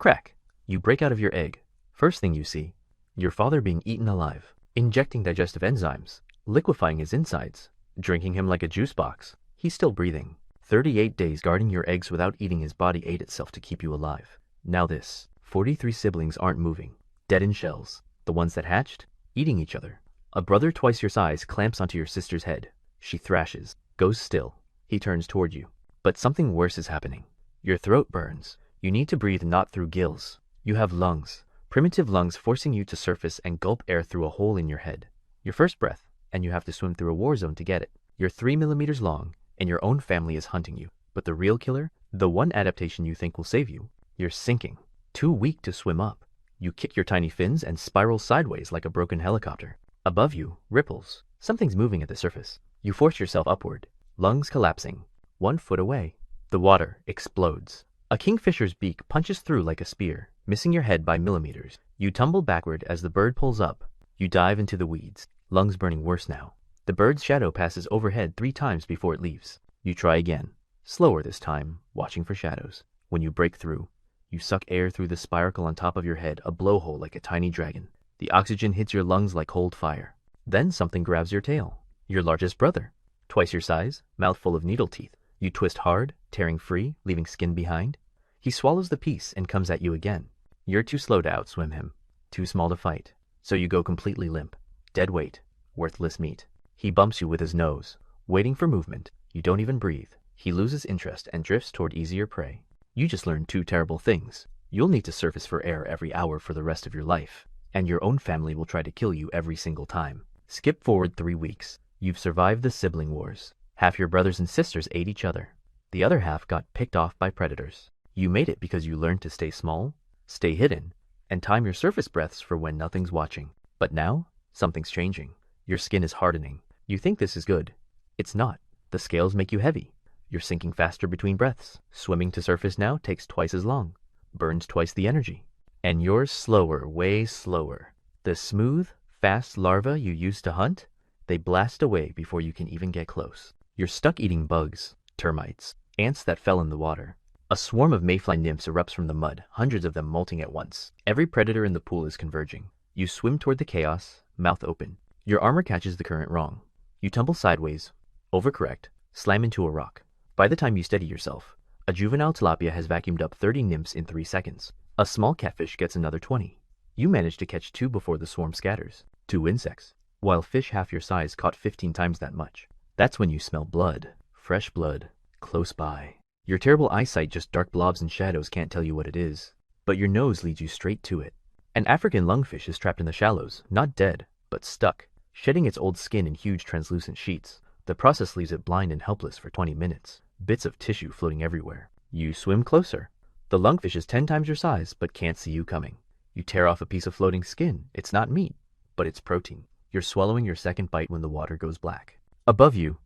Crack! You break out of your egg. First thing you see, your father being eaten alive, injecting digestive enzymes, liquefying his insides, drinking him like a juice box. He's still breathing. 38 days guarding your eggs without eating, his body ate itself to keep you alive. Now this, 43 siblings aren't moving, dead in shells. The ones that hatched, eating each other. A brother twice your size clamps onto your sister's head. She thrashes, goes still. He turns toward you. But something worse is happening. Your throat burns. You need to breathe not through gills. You have lungs. Primitive lungs forcing you to surface and gulp air through a hole in your head. Your first breath, and you have to swim through a war zone to get it. You're 3 millimeters long, and your own family is hunting you. But the real killer, the one adaptation you think will save you, you're sinking. Too weak to swim up. You kick your tiny fins and spiral sideways like a broken helicopter. Above you, ripples. Something's moving at the surface. You force yourself upward, lungs collapsing. 1 foot away, the water explodes. A kingfisher's beak punches through like a spear, missing your head by millimeters. You tumble backward as the bird pulls up. You dive into the weeds, lungs burning worse now. The bird's shadow passes overhead 3 times before it leaves. You try again, slower this time, watching for shadows. When you break through, you suck air through the spiracle on top of your head, a blowhole like a tiny dragon. The oxygen hits your lungs like cold fire. Then something grabs your tail. Your largest brother, twice your size, mouth full of needle teeth. You twist hard, tearing free, leaving skin behind. He swallows the piece and comes at you again. You're too slow to outswim him, too small to fight. So you go completely limp, dead weight, worthless meat. He bumps you with his nose, waiting for movement. You don't even breathe. He loses interest and drifts toward easier prey. You just learned 2 terrible things. You'll need to surface for air every hour for the rest of your life, and your own family will try to kill you every single time. Skip forward 3 weeks. You've survived the sibling wars. Half your brothers and sisters ate each other. The other half got picked off by predators. You made it because you learned to stay small, stay hidden, and time your surface breaths for when nothing's watching. But now, something's changing. Your skin is hardening. You think this is good. It's not. The scales make you heavy. You're sinking faster between breaths. Swimming to surface now takes twice as long, burns twice the energy. And you're slower, way slower. The smooth, fast larvae you used to hunt, they blast away before you can even get close. You're stuck eating bugs, termites, ants that fell in the water. A swarm of mayfly nymphs erupts from the mud, hundreds of them molting at once. Every predator in the pool is converging. You swim toward the chaos, mouth open. Your armor catches the current wrong. You tumble sideways, overcorrect, slam into a rock. By the time you steady yourself, a juvenile tilapia has vacuumed up 30 nymphs in 3 seconds. A small catfish gets another 20. You manage to catch 2 before the swarm scatters. 2 insects, while fish half your size caught 15 times that much. That's when you smell blood, fresh blood, close by. Your terrible eyesight, just dark blobs and shadows, can't tell you what it is, but your nose leads you straight to it. An African lungfish is trapped in the shallows, not dead, but stuck, shedding its old skin in huge translucent sheets. The process leaves it blind and helpless for 20 minutes, bits of tissue floating everywhere. You swim closer. The lungfish is 10 times your size, but can't see you coming. You tear off a piece of floating skin. It's not meat, but it's protein. You're swallowing your second bite when the water goes black. Above you,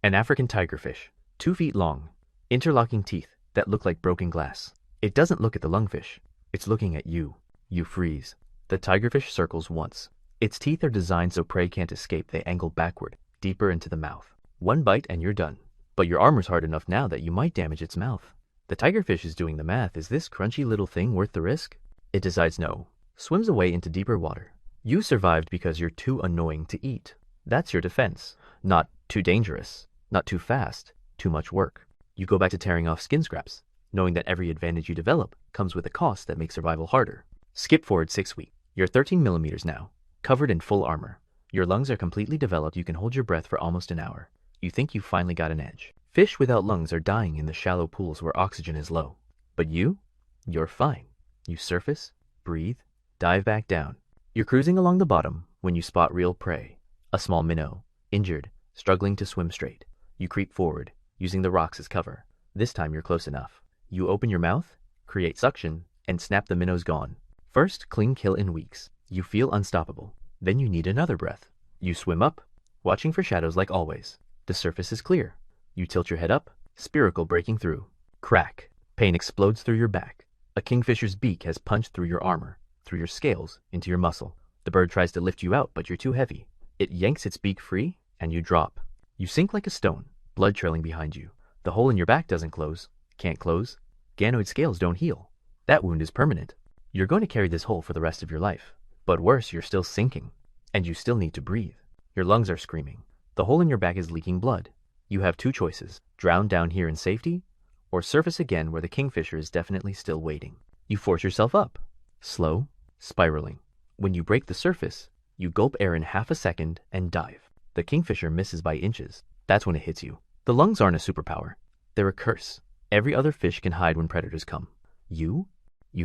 an African tigerfish, 2 feet long, interlocking teeth that look like broken glass. It doesn't look at the lungfish. It's looking at you. You freeze. The tigerfish circles once. Its teeth are designed so prey can't escape. They angle backward, deeper into the mouth. 1 bite and you're done. But your armor's hard enough now that you might damage its mouth. The tigerfish is doing the math. Is this crunchy little thing worth the risk? It decides no. Swims away into deeper water. You survived because you're too annoying to eat. That's your defense. Not too dangerous. Not too fast. Too much work. You go back to tearing off skin scraps, knowing that every advantage you develop comes with a cost that makes survival harder. Skip forward 6 weeks. You're 13 millimeters now, covered in full armor. Your lungs are completely developed. You can hold your breath for almost an hour. You think you've finally got an edge. Fish without lungs are dying in the shallow pools where oxygen is low. But you're fine. You surface, breathe, dive back down. You're cruising along the bottom when you spot real prey. A small minnow, injured, struggling to swim straight. You creep forward, using the rocks as cover. This time you're close enough. You open your mouth, create suction, and snap. The minnow's gone. First clean kill in weeks. You feel unstoppable. Then you need another breath. You swim up, watching for shadows like always. The surface is clear. You tilt your head up, spiracle breaking through. Crack. Pain explodes through your back. A kingfisher's beak has punched through your armor, through your scales, into your muscle. The bird tries to lift you out, but you're too heavy. It yanks its beak free, and you drop. You sink like a stone, blood trailing behind you. The hole in your back doesn't close, can't close. Ganoid scales don't heal. That wound is permanent. You're going to carry this hole for the rest of your life. But worse, you're still sinking. And you still need to breathe. Your lungs are screaming. The hole in your back is leaking blood. You have two choices: drown down here in safety, or surface again where the kingfisher is definitely still waiting. You force yourself up. Slow, spiraling. When you break the surface, you gulp air in half a second and dive. The kingfisher misses by inches. That's when it hits you. The lungs aren't a superpower. They're a curse. Every other fish can hide when predators come. You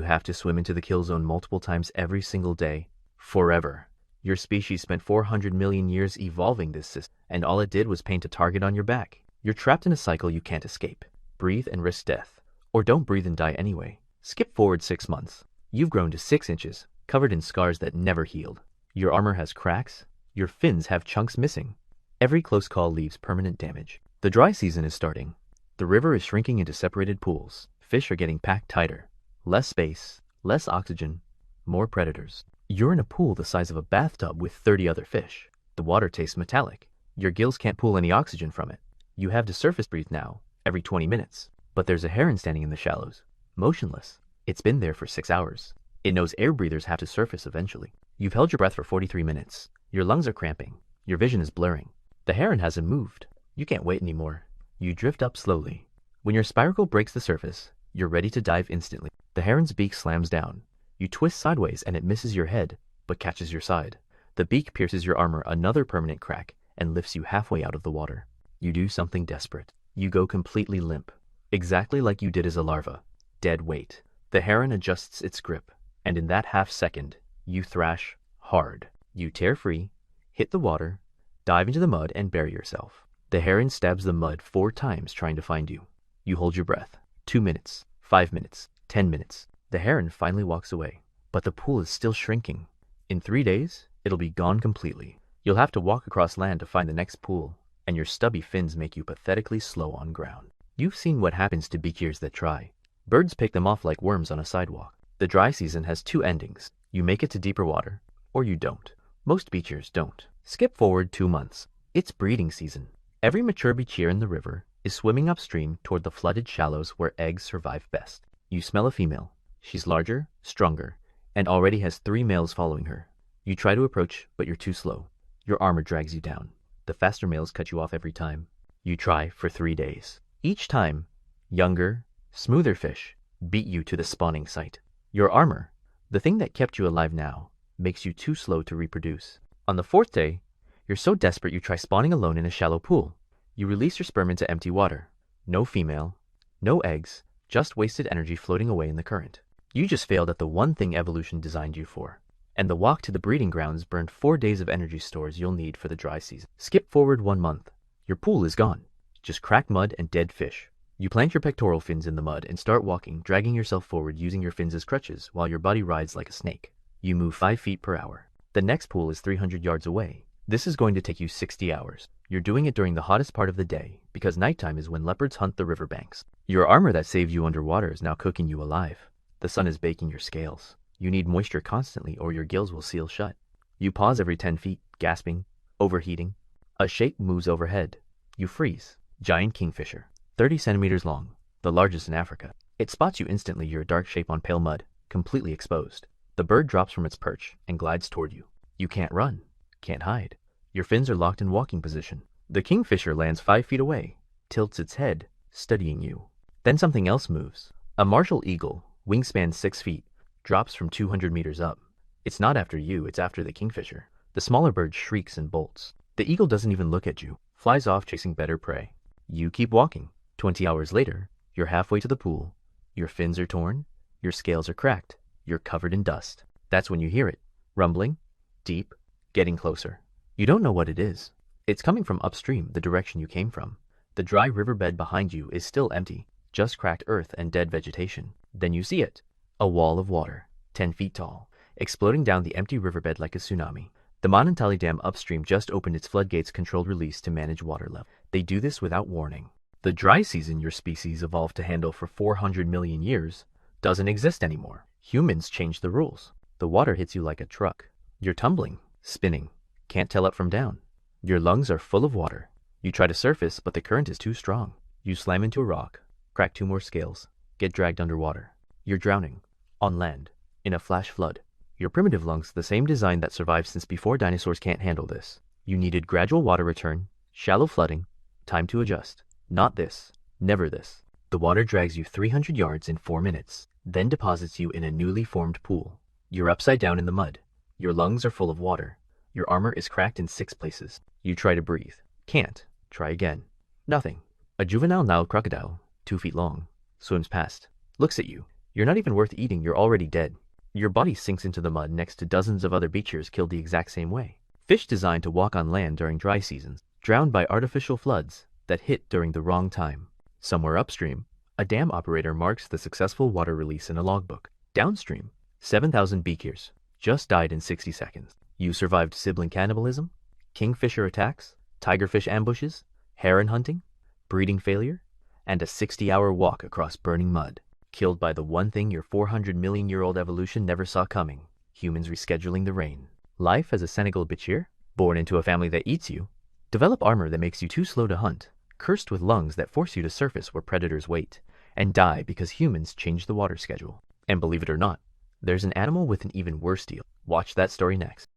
have to swim into the kill zone multiple times every single day, forever. Your species spent 400 million years evolving this system, and all it did was paint a target on your back. You're trapped in a cycle you can't escape. Breathe and risk death. Or don't breathe and die anyway. Skip forward 6 months. You've grown to 6 inches, covered in scars that never healed. Your armor has cracks. Your fins have chunks missing. Every close call leaves permanent damage. The dry season is starting. The river is shrinking into separated pools. Fish are getting packed tighter. Less space, less oxygen, more predators. You're in a pool the size of a bathtub with 30 other fish. The water tastes metallic. Your gills can't pull any oxygen from it. You have to surface breathe now, every 20 minutes. But there's a heron standing in the shallows, motionless. It's been there for 6 hours. It knows air breathers have to surface eventually. You've held your breath for 43 minutes. Your lungs are cramping. Your vision is blurring. The heron hasn't moved. You can't wait anymore. You drift up slowly. When your spiracle breaks the surface, you're ready to dive instantly. The heron's beak slams down. You twist sideways and it misses your head, but catches your side. The beak pierces your armor another permanent crack and lifts you halfway out of the water. You do something desperate. You go completely limp, exactly like you did as a larva. Dead weight. The heron adjusts its grip, and in that half second, you thrash hard. You tear free, hit the water, dive into the mud and bury yourself. The heron stabs the mud 4 times trying to find you. You hold your breath. 2 minutes, 5 minutes, 10 minutes. The heron finally walks away, but the pool is still shrinking. In 3 days, it'll be gone completely. You'll have to walk across land to find the next pool, and your stubby fins make you pathetically slow on ground. You've seen what happens to bichirs that try. Birds pick them off like worms on a sidewalk. The dry season has 2 endings. You make it to deeper water, or you don't. Most bichirs don't. Skip forward 2 months. It's breeding season. Every mature bichir in the river is swimming upstream toward the flooded shallows where eggs survive best. You smell a female. She's larger, stronger, and already has 3 males following her. You try to approach, but you're too slow. Your armor drags you down. The faster males cut you off every time. You try for 3 days. Each time, younger, smoother fish beat you to the spawning site. Your armor, the thing that kept you alive now, makes you too slow to reproduce. On the 4th day, you're so desperate you try spawning alone in a shallow pool. You release your sperm into empty water. No female, no eggs, just wasted energy floating away in the current. You just failed at the one thing evolution designed you for. And the walk to the breeding grounds burned 4 days of energy stores you'll need for the dry season. Skip forward 1 month. Your pool is gone. Just cracked mud and dead fish. You plant your pectoral fins in the mud and start walking, dragging yourself forward using your fins as crutches while your body rides like a snake. You move 5 feet per hour. The next pool is 300 yards away. This is going to take you 60 hours. You're doing it during the hottest part of the day because nighttime is when leopards hunt the riverbanks. Your armor that saved you underwater is now cooking you alive. The sun is baking your scales. You need moisture constantly or your gills will seal shut. You pause every 10 feet, gasping, overheating. A shape moves overhead. You freeze. Giant kingfisher, 30 centimeters long, the largest in Africa. It spots you instantly. You're a dark shape on pale mud, completely exposed. The bird drops from its perch and glides toward you. You can't run, can't hide. Your fins are locked in walking position. The kingfisher lands 5 feet away, tilts its head, studying you. Then something else moves. A martial eagle, wingspan 6 feet, drops from 200 meters up. It's not after you, it's after the kingfisher. The smaller bird shrieks and bolts. The eagle doesn't even look at you, flies off chasing better prey. You keep walking. 20 hours later, you're halfway to the pool. Your fins are torn, your scales are cracked, you're covered in dust. That's when you hear it, rumbling, deep, getting closer. You don't know what it is. It's coming from upstream, the direction you came from. The dry riverbed behind you is still empty, just cracked earth and dead vegetation. Then you see it, a wall of water, 10 feet tall, exploding down the empty riverbed like a tsunami. The Manantali Dam upstream just opened its floodgates controlled release to manage water level. They do this without warning. The dry season your species evolved to handle for 400 million years doesn't exist anymore. Humans changed the rules. The water hits you like a truck. You're tumbling, spinning, can't tell up from down. Your lungs are full of water. You try to surface, but the current is too strong. You slam into a rock, crack 2 more scales, get dragged underwater. You're drowning. On land, in a flash flood, your primitive lungs, the same design that survived since before dinosaurs, can't handle this. You needed gradual water return, shallow flooding, time to adjust. Not this. Never this. The water drags you 300 yards in 4 minutes, then deposits you in a newly formed pool. You're upside down in the mud. Your lungs are full of water. Your armor is cracked in 6 places. You try to breathe. Can't. Try again. Nothing. A juvenile Nile crocodile, 2 feet long, swims past, looks at you. You're not even worth eating, you're already dead. Your body sinks into the mud next to dozens of other Bichirs killed the exact same way. Fish designed to walk on land during dry seasons, drowned by artificial floods that hit during the wrong time. Somewhere upstream, a dam operator marks the successful water release in a logbook. Downstream, 7,000 Bichirs just died in 60 seconds. You survived sibling cannibalism, kingfisher attacks, tigerfish ambushes, heron hunting, breeding failure, and a 60-hour walk across burning mud. Killed by the one thing your 400 million year old evolution never saw coming: humans rescheduling the rain. Life as a Senegal Bichir, born into a family that eats you, develop armor that makes you too slow to hunt, cursed with lungs that force you to surface where predators wait, and die because humans change the water schedule. And believe it or not, there's an animal with an even worse deal. Watch that story next.